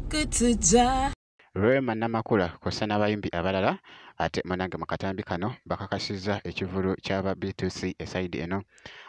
Kutuja. Rema Namakula kosa n'abayimbi abalala ate munange mu katambi kano bakakasizza ekivulu ky'aba B2C esaidi eno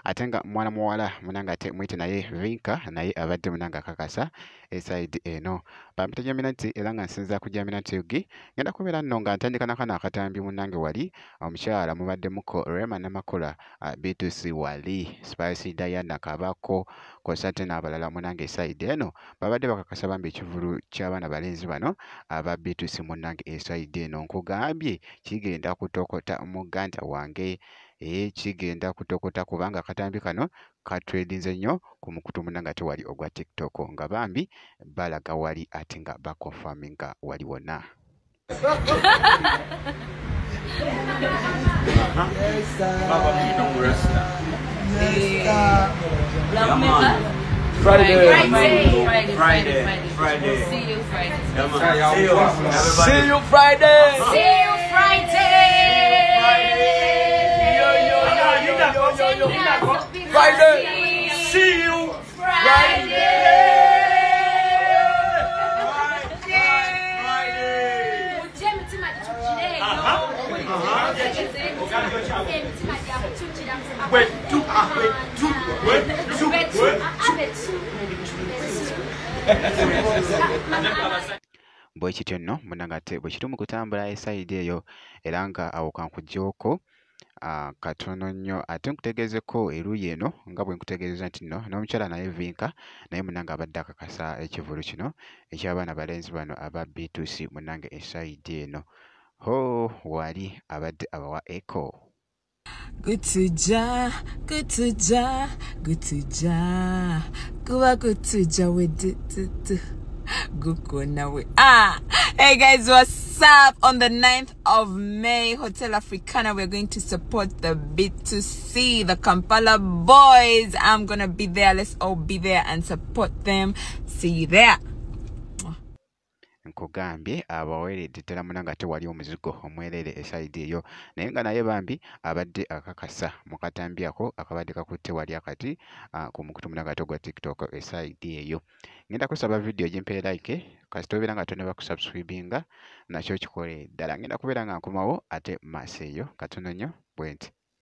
ate nga mwana muwala munange ate mwite naye Vinka naye abadde munange akakasa esaidi eno bampita jamina nti era nga nsinza kujamina nti ugi ngenda kubeera nno nga ntandika nakano akatambi munange wali omukyala mubadde muko Rema Namakula B2C wali Spicy Diana Kabako kosa ate n'abalala munange esaidi eno babadde bakakasa bambi ekivulu ky'abaana balenzi bano aba B2C munange esaidi eno nkugambye kigenda kutokota muganda wange kigenda kutokota kubanga akatambi kano katredinze nnyo ku mukutu munange ate wali ogwa TikTok nga bambi balaga wali ate nga bakonfaminga wali wonna. Friday. See you Friday. See you Friday. Friday. See you Friday. Bwe kityo nno munange ate bwe kiri mu kutambula esaidi eyo era nga awo kankuggyoko katono nnyo ate nkutegeezeko eruuyi eno nga bwe nkutegeeza nti nno n'omukyala naye Vinka naye munange abadde akakasa ekivulu kino eky'abaana balenzi bano aba B2C munange esaidi eno wali abadde abawa eko. Kutuja kuba kutuja we we. Hey guys, what's up? On the 9th of May, Hotel Africana, we're going to support the B2C, the Kampala boys. I'm gonna be there. Let's all be there and support them. See you there. Nkugambye abaweredde ddala munange ate wali omuzigo omwerere esaidi eyo naye nga naye bambi abadde akakasa mu katambi ako akabadde kakutte wali akati ku mukutu munange ate ogwa TikTok esaidi eyo. Ngenda kusaba vidiyo gimpe like kasita obeera nga tonaba kusubscribinga nakyo kikole ddala. Ngenda kubeera nga nkomawo ate maaso eyo katono nnyo bwenti.